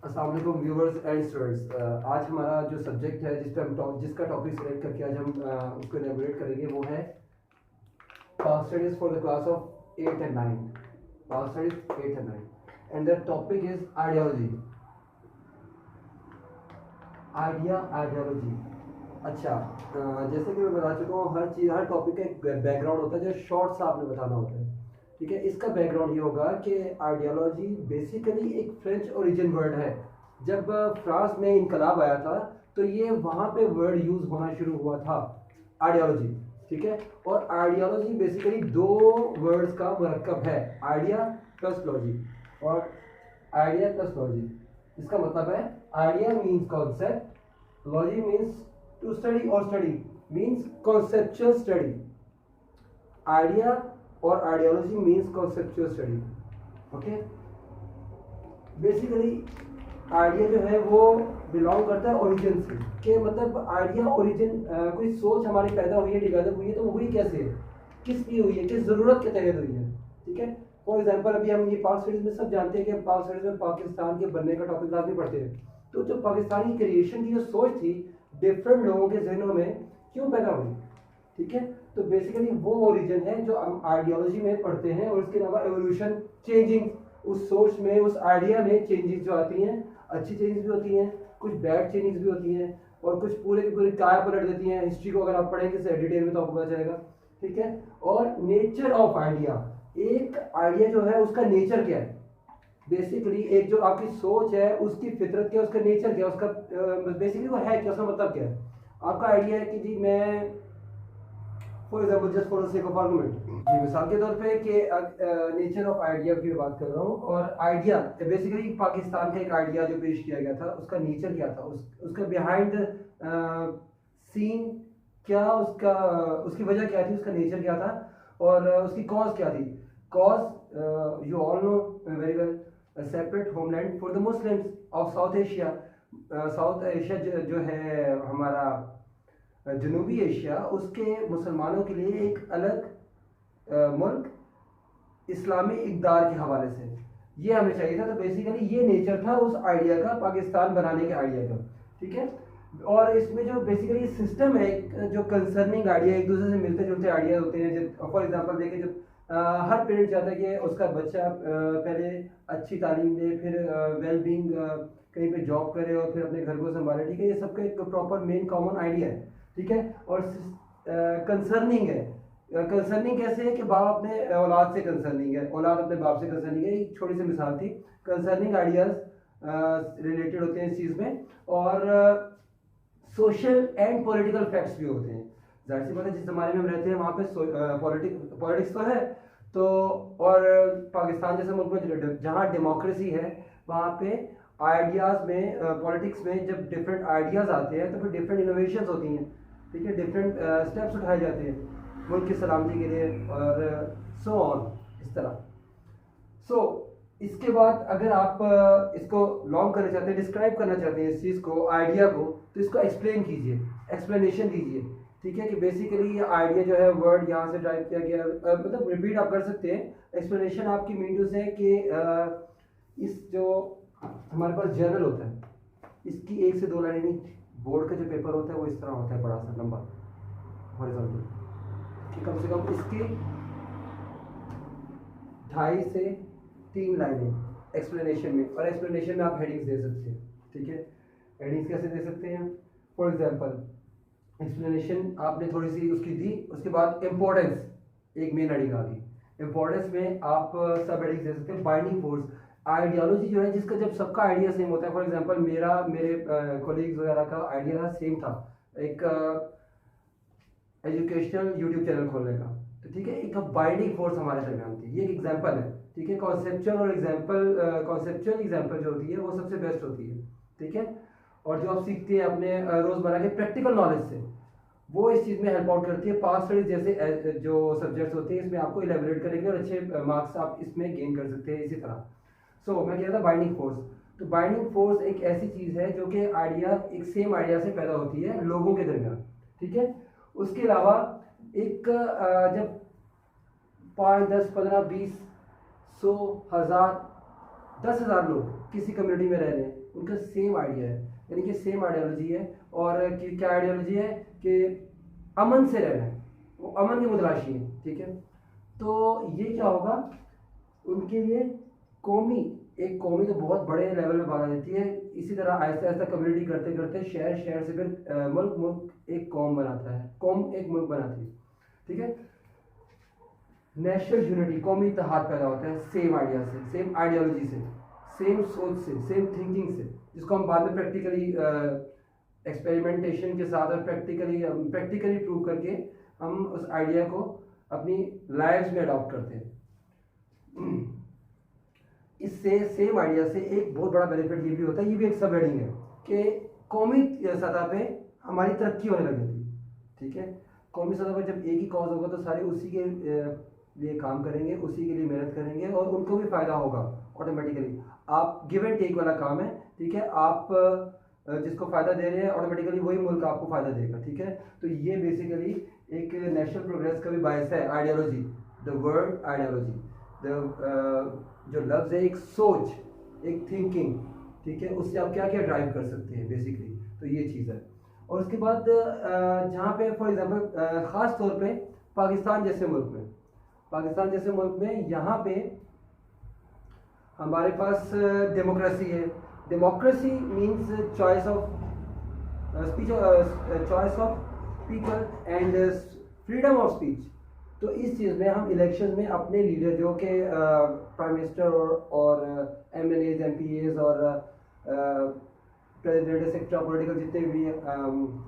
अस्सलाम वालेकुम viewers and students. आज हमारा जो सब्जेक्ट है जिस पे हम जिसका टॉपिक सेलेक्ट करके आज हम उसको एलेबोरेट करेंगे वो है power studies for the class of 8 and 9। Power studies 8 and 9 and the topic is ideology. Ideology. अच्छा, जैसे कि मैं बता चुका हूँ, हर टॉपिक का एक बैकग्राउंड होता है जो शॉर्ट सा आपने बताना होता है। ठीक है, इसका बैकग्राउंड ये होगा कि आइडियोलॉजी बेसिकली एक फ्रेंच ओरिजिन वर्ड है। जब फ्रांस में इनकलाब आया था तो ये वहाँ पे वर्ड यूज़ होना शुरू हुआ था, आइडियोलॉजी। ठीक है, और आइडियोलॉजी बेसिकली दो वर्ड्स का मरकब है, आइडिया प्लस लॉजी। और आइडिया प्लस लॉजी इसका मतलब है idea means concept, logy means to study, और study means conceptual study. Idea और ideology means conceptual study. Okay, basically idea जो है वो बिलोंग करता है ओरिजिन से, कि मतलब आइडिया ओरिजिन, कोई सोच हमारी पैदा हुई है, डेवलप हुई है, तो वो हुई कैसे है, किस लिए हुई है, किस ज़रूरत के तहत हुई है। ठीक है, फॉर एग्जांपल अभी हम ये पाक स्टडीज में सब जानते हैं कि पाक स्टडीज में पाकिस्तान के बनने का टॉपिक लाजमी पढ़ते हैं। तो जो पाकिस्तान की क्रिएशन की जो सोच थी डिफरेंट लोगों के जहनों में क्यों पैदा हुई। ठीक है, तो बेसिकली वो ओरिजिन है जो हम आइडियोलॉजी में पढ़ते हैं। और इसके अलावा एवोल्यूशन, चेंजिंग, उस सोच में, उस आइडिया में चेंजेस जो आती हैं, अच्छी चेंजेस भी होती हैं, कुछ बैड चेंजेस भी होती हैं, और कुछ पूरे की पूरी काया पलट देती हैं। हिस्ट्री को अगर आप पढ़ेंगे डिटेल में तो आपको पता चलेगा। ठीक है, और नेचर ऑफ आइडिया, एक आइडिया जो है उसका नेचर क्या है, बेसिकली एक जो आपकी सोच है उसकी फितरत क्या है, उसका नेचर क्या है, उसका बेसिकली वो है क्या, उसका मतलब क्या है। आपका आइडिया है कि जी मैं for example just for the sake of argument, जी मिसाल के तौर पे कि नेचर ऑफ आइडिया की बात कर रहा हूँ, और आइडिया बेसिकली पाकिस्तान का एक आइडिया जो पेश किया गया था उसका नेचर क्या था, उसका बिहाइंड सीन क्या, उसका उसकी वजह क्या थी, उसका नेचर क्या था, और उसकी कॉज क्या थी। Cause you all know very well, separate homeland for the Muslims of south Asia. South Asia जो है हमारा जनूबी एशिया, उसके मुसलमानों के लिए एक अलग मुल्क इस्लामी इक़्तिदार के हवाले से ये हमें चाहिए था। तो बेसिकली ये नेचर था उस आइडिया का, पाकिस्तान बनाने के आइडिया का। ठीक है, और इसमें जो बेसिकली सिस्टम है, जो कंसर्निंग आइडिया, एक दूसरे से मिलते जुलते आइडिया होते हैं। फॉर एग्जांपल देखिए, जब हर पेरेंट चाहता है कि उसका बच्चा पहले अच्छी तालीम ले, फिर वेल बींग कहीं पे जॉब करे, और फिर अपने घर को संभाले। ठीक है, ये सबका एक प्रॉपर मेन कॉमन आइडिया है। ठीक है, और कंसर्निंग है। कंसर्निंग कैसे है कि बाप अपने औलाद से कंसर्निंग है, औलाद अपने बाप से कंसर्निंग है। एक छोटी सी मिसाल थी, कंसर्निंग आइडियाज रिलेटेड होते हैं इस चीज़ में। और सोशल एंड पॉलिटिकल फैक्ट्स भी होते हैं। जाहिर सी बात है, जिस ज़माने में हम रहते हैं वहाँ पे पॉलिटिक्स तो है, तो और पाकिस्तान जैसे मुल्क में जहाँ डेमोक्रेसी है वहाँ पे आइडियाज़ में, पॉलिटिक्स में जब डिफरेंट आइडियाज़ आते हैं तो फिर डिफरेंट इनोवेशंस होती हैं। ठीक है, डिफरेंट स्टेप्स उठाए जाते हैं मुल्क की सलामती के लिए, और सो ऑन, इस तरह। सो इसके बाद अगर आप इसको लॉन्ग करना चाहते हैं, डिस्क्राइब करना चाहते हैं इस चीज़ को, आइडिया को, तो इसको एक्सप्लेन कीजिए, एक्सप्लेनेशन दीजिए। ठीक है, कि बेसिकली ये आइडिया जो है वर्ड यहाँ से ड्राइव किया गया, मतलब रिपीट आप कर सकते हैं। एक्सप्लेनेशन आपकी मीन टू से कि इस जो हमारे पास जर्नल होता है, इसकी 1 से 2 लाइन नहीं, बोर्ड का जो पेपर होता है वो इस तरह होता है, बड़ा सा लंबा हॉरिजॉन्टल, कि कम से कम इसकी 2.5 से 3 लाइनें एक्सप्लेनेशन में, और एक्सप्लेनेशन में आप हेडिंग्स दे सकते हैं। ठीक है, हेडिंग्स कैसे दे सकते हैं, फॉर एग्जांपल एक्सप्लेनेशन आपने थोड़ी सी उसकी दी, उसके बाद इंपॉर्टेंस एक मेन हेडिंग आ गई। इंपॉर्टेंस में आप सब हेडिंग्स दे सकते हैं। बाइंडिंग फोर्स, आइडियोलॉजी जो है जिसका जब सबका आइडिया सेम होता है, फॉर एग्जांपल मेरे कोलीग्स वगैरह का आइडिया था, सेम था, एक एजुकेशनल यूट्यूब चैनल खोलने का। तो ठीक है, एक बाइंडिंग फोर्स हमारे दरमियान थी, ये एक एग्जांपल है। ठीक है, कॉन्सेप्चुअल और कॉन्सेप्चुअल एग्जांपल जो होती है वो सबसे बेस्ट होती है। ठीक है, और जो आप सीखते हैं अपने रोज़मर्रा के प्रैक्टिकल नॉलेज से, वो इस चीज़ में हेल्प आउट करती है। पास स्टडीज जैसे जो सब्जेक्ट्स होते हैं इसमें आपको इलेबोरेट करेंगे और अच्छे मार्क्स आप इसमें गेन कर सकते हैं इसी तरह। सो मैं कह रहा था बाइंडिंग फोर्स। तो बाइंडिंग फोर्स एक ऐसी चीज़ है जो कि आइडिया, एक सेम आइडिया से पैदा होती है लोगों के दरमियान। ठीक है, उसके अलावा एक जब 5, 10, 15, 20, 100, 1000, 10,000 लोग किसी कम्युनिटी में रह रहे हैं, उनका सेम आइडिया है, यानी कि सेम आइडियोलॉजी है। और क्या आइडियोलॉजी है कि अमन से रहना है, वो अमन की मुतलाशी है, ठीक है। तो ये क्या होगा उनके लिए, कौमी, एक कौमी तो बहुत बड़े लेवल में बना देती है, इसी तरह आहिस्ता आहिस्ता कम्युनिटी करते करते शहर शहर से फिर मुल्क, मुल्क एक कौम बनाता है, कौम एक मुल्क बनाती है, ठीक है। नेशनल यूनिटी, कौमी इत्तेहाद पैदा होता है सेम आइडिया से, सेम आइडियोलॉजी से, सेम सोच से, सेम थिंकिंग से, जिसको हम बाद में प्रैक्टिकली एक्सपेरिमेंटेशन के साथ और प्रैक्टिकली प्रूव करके हम उस आइडिया को अपनी लाइफ्स में अडॉप्ट करते हैं। इससे सेम आइडिया से एक बहुत बड़ा बेनिफिट ये भी होता है, ये भी एक सब हेडिंग है कि कौमी सतह पे हमारी तरक्की होने लगी थी, ठीक है। कौमी सतह पर जब एक ही कॉज होगा तो सारे उसी के लिए काम करेंगे, उसी के लिए मेहनत करेंगे और उनको भी फायदा होगा ऑटोमेटिकली। आप गिव एंड टेक वाला काम है, ठीक है। आप जिसको फायदा दे रहे हैं ऑटोमेटिकली वही मुल्क आपको फायदा देगा, ठीक है। तो ये बेसिकली एक नेशनल प्रोग्रेस का भी बायस है आइडियोलॉजी, द वर्ड आइडियोलॉजी, जो लफ्ज़ है एक सोच, एक थिंकिंग, ठीक है, उससे आप क्या क्या ड्राइव कर सकते हैं बेसिकली, तो ये चीज़ है। और उसके बाद जहाँ पे फॉर एग्जांपल ख़ास तौर पे पाकिस्तान जैसे मुल्क में, पाकिस्तान जैसे मुल्क में यहाँ पे हमारे पास डेमोक्रेसी है। Democracy means choice of speech, choice of people and freedom of speech. तो इस चीज़ में हम इलेक्शन में अपने लीडर जो कि प्राइम मिनिस्टर और MLAs, MPAs और प्रेसिडेंट, सेक्रेटरी ऑफ पॉलिटिकल जितने भी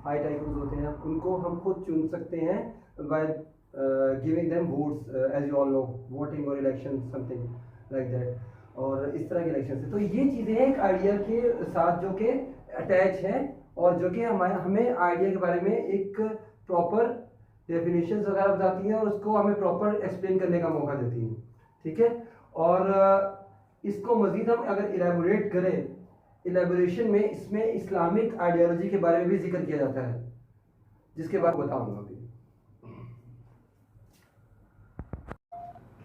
हाई टाइकन्स होते हैं उनको हम खुद चुन सकते हैं by giving them votes, as you all know, voting और इलेक्शन समथिंग लाइक दैट। और इस तरह के इलेक्शन से, तो ये चीज़ें हैं एक आइडिया के साथ जो कि अटैच है और जो कि हमें आइडिया के बारे में एक प्रॉपर डेफिनेशंस वगैरह बताती हैं और उसको हमें प्रॉपर एक्सप्लेन करने का मौका देती हैं, ठीक है। और इसको मज़ीद हम अगर इलेबोरेट करें, इलेबोरेशन में इसमें इस्लामिक आइडियोलॉजी के बारे में भी जिक्र किया जाता है, जिसके बाद बताऊंगा अभी।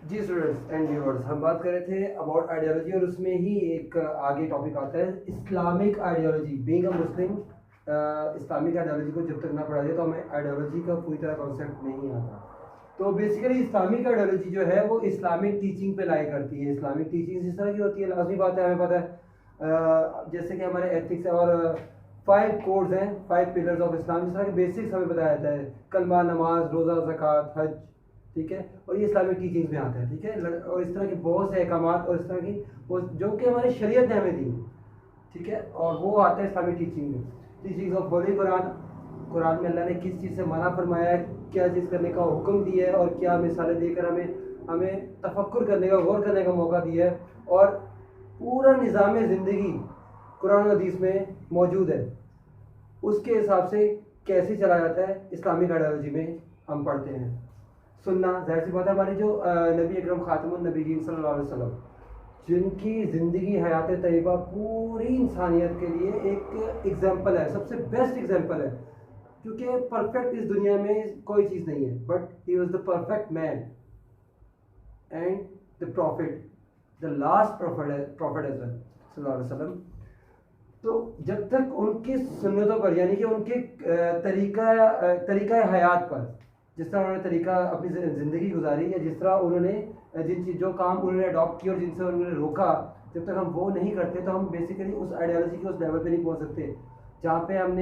जी स्टूडेंट्स एंड व्यूअर्स, हम बात कर रहे थे अबाउट आइडियोलॉजी और उसमें ही एक आगे टॉपिक आता है Islamic ideology. Being a Muslim, Islamic ideology को जब तक ना पढ़ा जाए तो हमें आइडियोलॉजी का पूरी तरह कॉन्सेप्ट नहीं आता। तो बेसिकली इस्लामिक आइडियोलॉजी जो है वो इस्लामिक टीचिंग पे लाई करती है। इस्लामिक टीचिंग इस तरह की होती है, लाजमी बात है, हमें पता है, जैसे कि हमारे एथिक्स और 5 कोड्स हैं, 5 पिलर्स ऑफ इस्लाम, जिस तरह के बेसिक्स हमें बताया जाता है, कलमा, नमाज, रोज़ा, ज़कात, हज, ठीक है। और ये इस्लामिक टीचिंग्स में आता है, ठीक है। और इस तरह के बहुत से अहकामात और इस तरह की जो कि हमारी शरीयत ने हमें दी, ठीक है, और वो आता है इस्लामिक टीचिंग में। टीचिंग्स ऑफ होली कुरान, कुरान में अल्लाह ने किस चीज़ से मना फरमाया है, क्या चीज़ करने का हुक्म दिया है और क्या मिसालें देकर हमें तफक्कुर करने का, गौर करने का मौका दिया है। और पूरा निज़ाम ज़िंदगी कुरान और हदीस में मौजूद है, उसके हिसाब से कैसे चला जाता है इस्लामिक आइडियोलॉजी में हम पढ़ते हैं। सुन्ना, जाहिर सी बात है, हमारे जो नबी अकरम खातमुन नबीयीन सल्लल्लाहु अलैहि वसल्लम, जिनकी ज़िंदगी हयात तैयबा पूरी इंसानियत के लिए एक एग्जाम्पल है, सबसे बेस्ट एग्जाम्पल है, क्योंकि परफेक्ट इस दुनिया में कोई चीज़ नहीं है, but he was the perfect man and the prophet, the last prophet as well सल्लल्लाहु अलैहि वसल्लम। तो जब तक उनकी सुन्नतों पर, यानी कि उनके तरीका हयात पर, जिस तरह उन्होंने तरीका अपनी ज़िंदगी गुजारी या जिस तरह उन्होंने जो काम उन्होंने अडॉप्ट किया और जिनसे उन्होंने रोका, जब तक हम वो नहीं करते तो हम बेसिकली उस आइडियोलॉजी के उस लेवल पे नहीं पहुंच सकते जहाँ पे हम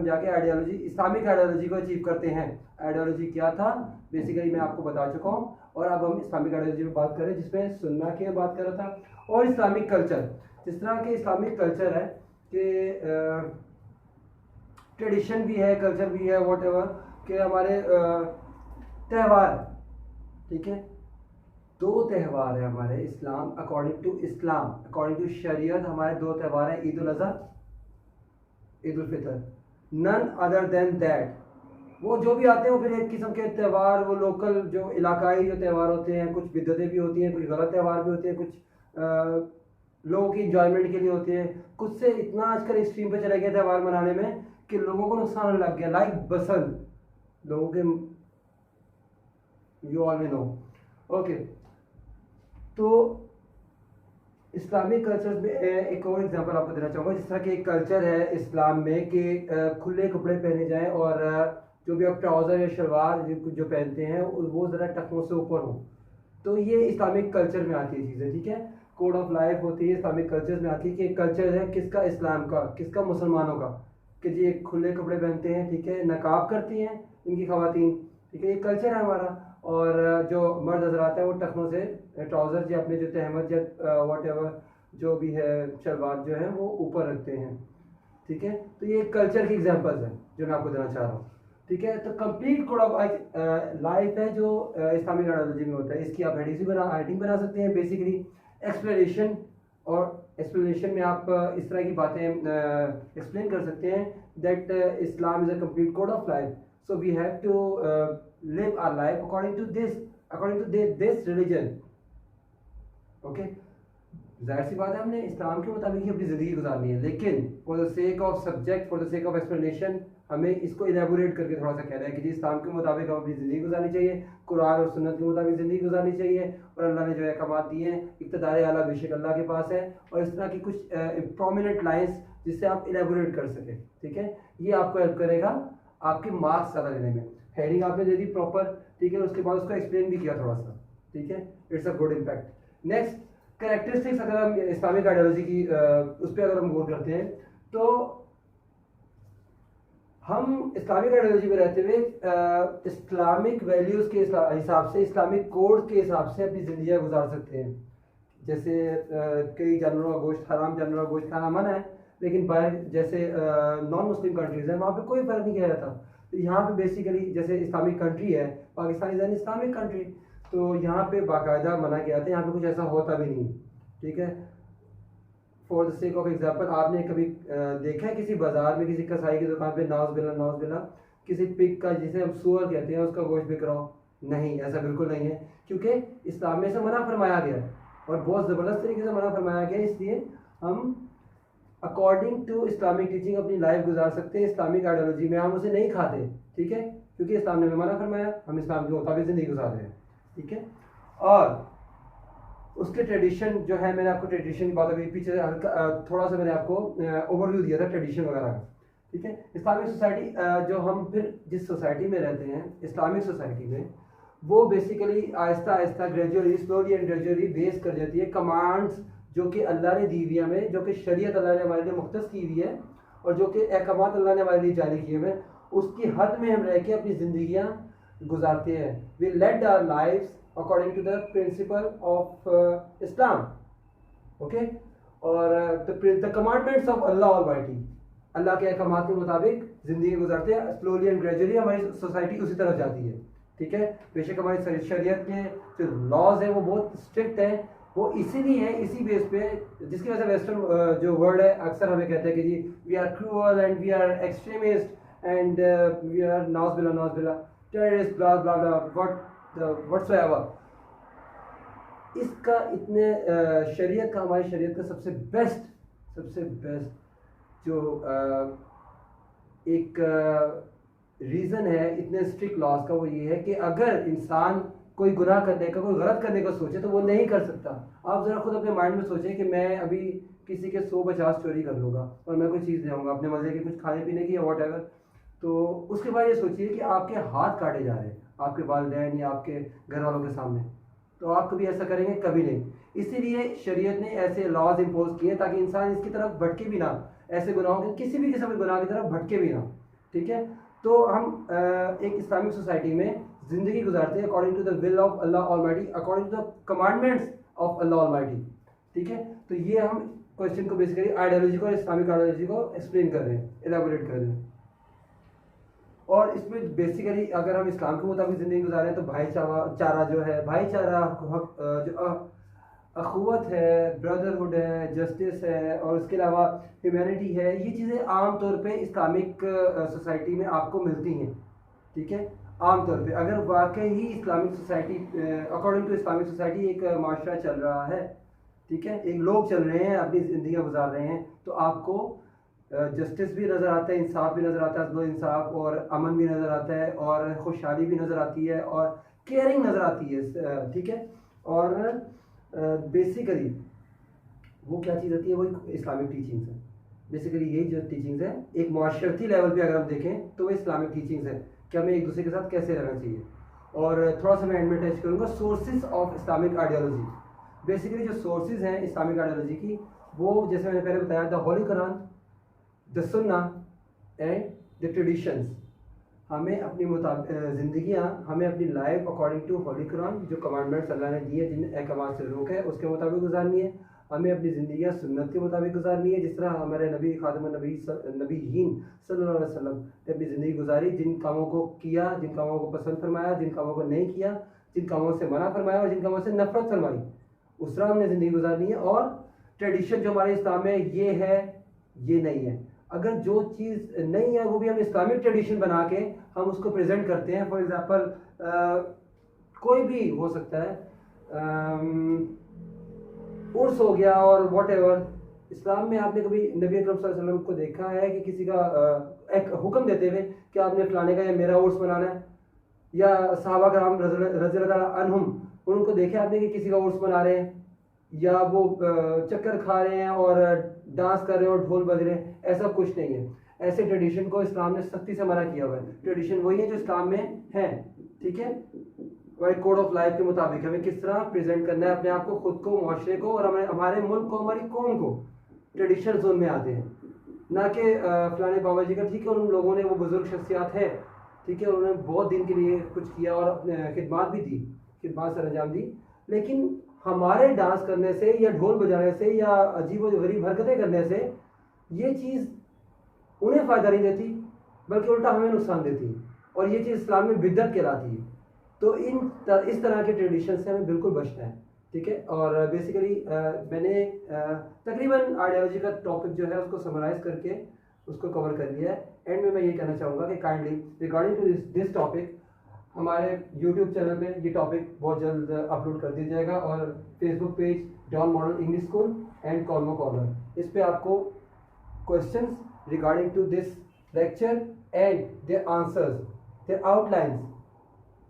जाके आइडियोलॉजी, इस्लामिक आइडियोलॉजी को अचीव करते हैं। आइडियोलॉजी क्या था बेसिकली मैं आपको बता चुका हूँ, और अब हम इस्लामिक आइडियोलॉजी में बात करें जिसमें सुन्ना की बात कर रहा था। और इस्लामिक कल्चर, जिस तरह के इस्लामिक कल्चर है कि ट्रेडिशन भी है, कल्चर भी है, वॉट एवर, कि हमारे त्यौहार, ठीक है, 2 त्यौहार है हमारे Islam, according to Islam, according to शरीयत हमारे 2 त्यौहार हैं, Eid ul Adha, Eid ul Fitr. None other than that, वो जो भी आते हैं वो फिर एक किस्म के त्यौहार, वो लोकल जो इलाकाई जो त्यौहार होते हैं, कुछ बिदअतें भी होती हैं, कुछ गलत त्यौहार भी होते हैं, कुछ लोगों की इंजॉयमेंट के लिए होते हैं, कुछ से इतना आजकल एक्सट्रीम पे चला गया त्यौहार मनाने में कि लोगों को नुकसान लग गया, लाइक बसंत, लोगों के, यू ऑल नो, ओके। तो इस्लामिक कल्चर में एक और एग्जांपल आपको देना चाहूँगा। जिस तरह कि एक कल्चर है इस्लाम में कि खुले कपड़े पहने जाएं और जो भी आप ट्राउज़र या शलवार जो पहनते हैं वो ज़रा टखनों से ऊपर हो, तो ये इस्लामिक कल्चर में आती है चीज़ें, ठीक है। कोड ऑफ लाइफ होती है इस्लामिक कल्चर में आती है कि एक कल्चर है किसका, इस्लाम का, किसका, मुसलमानों का, कि जी एक खुले कपड़े पहनते हैं, ठीक है, नकाब करती हैं इनकी ख़वातीन, ठीक है, ये कल्चर है हमारा। और जो मर्द हजरात है वो टखनों से ट्राउज़र या अपने जो तहमद या वॉट एवर जो भी है शलवार जो है वो ऊपर रखते हैं, ठीक है। तो ये कल्चर की एग्जांपल्स हैं जो मैं आपको देना चाह रहा हूँ, ठीक है। तो कंप्लीट कोड ऑफ लाइफ है जो इस्लामिक आइडियोलॉजी में होता है। इसकी आप हेडिंग बना सकते हैं बेसिकली एक्सप्लेनेशन, और एक्सप्लेनेशन में आप इस तरह की बातें एक्सप्लेन कर सकते हैं that Islam is a complete code of life, so we have to live our life according to this religion, okay. जाहिर सी बात है हमने इस्लाम के मुताबिक ही अपनी ज़िंदगी गुजारनी है, लेकिन for the sake of subject, for the sake of explanation हमें इसको इलेबोरेट करके थोड़ा सा कहना है कि जी इस्लाम के मुताबिक हम अपनी ज़िंदगी गुजारनी चाहिए, कुरान और सुन्नत के मुताबिक ज़िंदगी गुजारनी चाहिए, और अल्लाह ने जो अहकामात दिए हैं, इक़्तिदार आला बेशक अल्लाह के पास है, और इस तरह की कुछ प्रोमिनेंट लाइन्स जिससे आप इलेबोरेट कर सकें, ठीक है। ये आपको हेल्प करेगा आपके मार्क्स ज़्यादा लेने में। हेडिंग आपने दे दी प्रॉपर, ठीक है, उसके बाद उसको एक्सप्लेन भी किया थोड़ा सा, ठीक है, it's a good impact. Next characteristics, अगर हम इस्लामिक आइडियोलॉजी की उस पर अगर हम गौर करते हैं, तो हम इस्लामिक आइडियोलॉजी में रहते हुए इस्लामिक वैल्यूज़ के हिसाब से, इस्लामिक कोड के हिसाब से अपनी ज़िंदगी गुजार सकते हैं। जैसे कई जानवरों का गोश्त हराम, जानवरों का गोश्त खाना मना है, लेकिन बाहर जैसे नॉन मुस्लिम कंट्रीज़ हैं वहाँ पे कोई फ़र्क नहीं किया जाता। तो यहाँ पे बेसिकली जैसे इस्लामिक कंट्री है, Pakistan is an Islamic country, तो यहाँ पे बाकायदा मना किया जाता है, यहाँ पे कुछ ऐसा होता भी नहीं, ठीक है। For the sake of example, आपने कभी देखा है किसी बाजार में किसी कसाई की दुकान पे नौज बिल्ला किसी पिग का, जिसे हम सूअर कहते हैं, उसका गोश्त बिक रहा हो? नहीं, ऐसा बिल्कुल नहीं है, क्योंकि इस्लाम में से मना फरमाया गया है, और बहुत ज़बरदस्त तरीके से मना फरमाया गया है। इसलिए हम अकॉर्डिंग टू इस्लामिक टीचिंग अपनी लाइफ गुजार सकते हैं। इस्लामिक आइडियोलॉजी में हम उसे नहीं खाते, ठीक है, क्योंकि इस्लाम ने मना फरमाया, हम इस्लाम के मुताबिक ज़िंदगी गुजार रहे हैं, ठीक है। और उसके ट्रेडिशन जो है, मैंने आपको ट्रेडिशन की बात अभी पीछे थोड़ा सा मैंने आपको ओवरव्यू दिया था ट्रेडिशन वगैरह का, ठीक है। इस्लामिक सोसाइटी जो हम फिर जिस सोसाइटी में रहते हैं, इस्लामिक सोसाइटी में, वो basically Aahista Aahista gradually, slowly and gradually base कर जाती है कमांड्स जो कि अल्लाह ने दी हुई है हमें, जो कि शरीयत अल्लाह ने हमारे लिए मुख्तस की हुई है, और जो कि अहकामात अल्लाह ने हमारे लिए जारी किए हुए हैं, उसकी हद में हम रह के अपनी ज़िंदगियाँ गुजारते हैं। We led our lifes according to the principle of Islam, okay, और the commandments of Allah Almighty, अल्लाह के अहकामात के मुताबिक ज़िंदगी गुजारते हैं। स्लोली एंड ग्रेजुअली हमारी सोसाइटी उसी तरफ जाती है, ठीक है। बेशक हमारी शरीयत के जो लॉज हैं वो बहुत स्ट्रिक्ट हैं, वो इसीलिए है, इसी बेस पे, जिसकी वजह से वेस्टर्न जो वर्ड है अक्सर हमें कहते हैं कि जी we are cruel and we are extremist and we are नाउज़ बिल्ला टेररिस्ट, ब्ला ब्ला ब्ला, व्हाटसोएवर। इसका इतने शरीयत का, हमारी शरीयत का सबसे बेस्ट जो एक रीज़न है इतने स्ट्रिक्ट लॉज का, वो ये है कि अगर इंसान कोई गुनाह करने का, कोई गलत करने का सोचे तो वो नहीं कर सकता। आप ज़रा खुद अपने माइंड में सोचें कि मैं अभी किसी के 100-50 चोरी कर लूँगा और मैं कोई चीज़ ले आऊँगा अपने मज़े की, कुछ खाने पीने की या वॉट एवर, तो उसके बाद ये सोचिए कि आपके हाथ काटे जा रहे हैं आपके वालिदैन या आपके घर वालों के सामने, तो आप कभी ऐसा करेंगे? कभी नहीं। इसीलिए शरीयत ने ऐसे लॉज इम्पोज किए ताकि इंसान इसकी तरफ भटके भी ना, ऐसे गुनाहों के, किसी भी किस्म के गुनाह की तरफ भटके भी ना, ठीक है। तो हम एक इस्लामिक सोसाइटी में ज़िंदगी गुजारते हैं according to the will of Allah almighty, according to the commandments of Allah almighty, ठीक है। तो ये हम क्वेश्चन को बेसिकली आइडियोलॉजी को, इस्लामिक आइडियोलॉजी को एक्सप्लेन कर रहे हैं, एलाबोरेट कर रहे हैं। और इसमें बेसिकली अगर हम इस्लाम के मुताबिक ज़िंदगी गुजारें तो भाईचारा जो है, भाईचारा जो अखुवत है, ब्रदरहुड है, जस्टिस है, और उसके अलावा ह्यूमैनिटी है, ये चीज़ें आम तौर पे इस्लामिक सोसाइटी में आपको मिलती हैं, ठीक है। आम तौर पे अगर वाकई ही Islamic society, according to Islamic society एक माशरा चल रहा है, ठीक है, एक लोग चल रहे हैं, अपनी ज़िंदगी गुजार रहे हैं, तो आपको जस्टिस भी नज़र आता है, इंसाफ भी नज़र आता है, अदल इंसाफ, और अमन भी नज़र आता है, और खुशहाली भी नज़र आती है, और केयरिंग नज़र आती है, ठीक है। और बेसिकली वो क्या चीज़ होती है, वो इस्लामिक टीचिंग्स है। बेसिकली यही जो टीचिंग्स है एक माशरती लेवल पे अगर हम देखें तो वो इस्लामिक टीचिंग्स है कि हमें एक दूसरे के साथ कैसे रहना चाहिए। और थोड़ा सा मैं एंड में टच करूँगा sources of Islamic ideology. Basically जो सोर्सेज हैं इस्लामिक आइडियोलॉजी की, वो जैसे मैंने पहले बताया the holy Quran, the Sunnah and the traditions. हमें अपनी ज़िंदगियाँ, हमें अपनी life according to holy Quran, जो कमांडमेंट्स अल्लाह ने दिए, जिन अहकाम से रोक है, उसके मुताबिक गुजारनी है। हमें अपनी ज़िंदगियाँ सुन्नत के मुताबिक गुजारनी है, जिस तरह हमारे नबी खातमुन नबीयीन सल्लल्लाहु अलैहि वसल्लम ने अपनी ज़िंदगी गुजारी, जिन कामों को किया, जिन कामों को पसंद फरमाया, जिन कामों को नहीं किया, जिन कामों से मना फरमाया और जिन कामों से नफरत फरमाई, उस तरह हमने ज़िंदगी गुजारनी है। और ट्रेडिशन जो हमारे इस्लाम में ये है, ये नहीं है। अगर जो चीज़ नहीं है वो भी हम इस्लामिक ट्रेडिशन बना के हम उसको प्रेजेंट करते हैं। फॉर एग्जांपल कोई भी हो सकता है, उर्स हो गया और वॉट एवर। इस्लाम में आपने कभी नबी अकरम सल्लल्लाहु अलैहि वसल्लम को देखा है कि किसी का एक हुक्म देते हुए कि आपने फलाने का या मेरा उर्स मनाना है, या सहाबा कराम रज़ियल्लाहु अन्हुम उनको देखा आपने कि किसी का उर्स मना रहे हैं, या वो चक्कर खा रहे हैं और डांस कर रहे हैं और ढोल बज रहे हैं? ऐसा कुछ नहीं है। ऐसे ट्रेडिशन को इस्लाम ने सख्ती से मना किया हुआ है। ट्रेडिशन वही है जो इस्लाम में है, ठीक है। हमारे कोड ऑफ लाइफ के मुताबिक हमें किस तरह प्रेजेंट करना है अपने आप को, खुद को, मुआशरे को और हमारे मुल्क को, हमारी कौम को। ट्रेडिशन जोन में आते हैं, ना कि फलाने बाबा जी का, ठीक है, उन लोगों ने, वो बुजुर्ग शख्सियात है, ठीक है, उन्होंने बहुत दिन के लिए कुछ किया और अपने खिदमत भी दी, खिदमत सर अंजाम दी। लेकिन हमारे डांस करने से या ढोल बजाने से या अजीब व गरीब हरकतें करने से ये चीज़ उन्हें फ़ायदा नहीं देती, बल्कि उल्टा हमें नुकसान देती है। और ये चीज़ इस्लाम में बिदअत कहलाती है। तो इस तरह के ट्रेडिशन से हमें बिल्कुल बचना है, ठीक है। और बेसिकली मैंने तकरीबन आइडियोलॉजी का टॉपिक जो है उसको समराइज़ करके उसको कवर कर लिया है। एंड में मैं ये कहना चाहूँगा कि kindly regarding to this topic हमारे यूट्यूब चैनल में ये टॉपिक बहुत जल्द अपलोड कर दिया जाएगा, और Facebook page Don model English school and corner corner, इस पे आपको questions regarding to this lecture and their answers, their outlines,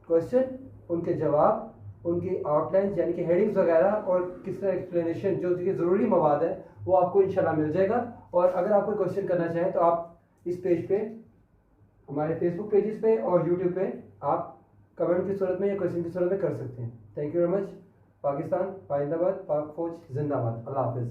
question, उनके जवाब, उनकी आउटलाइंस यानी कि हेडिंग्स वगैरह और किस तरह एक्सप्लेनेशन जो ज़रूरी मवाद है वो आपको इंशाल्लाह मिल जाएगा। और अगर आप कोई क्वेश्चन करना चाहें तो आप इस पेज पे, हमारे फेसबुक पेजेस पे और यूट्यूब पे आप कमेंट की सूरत में या क्वेश्चन की सूरत में कर सकते हैं। Thank you very much. Pakistan, पाइंदाबाद, पाक फौज जिंदाबाद। अल्लाह हाफिज़।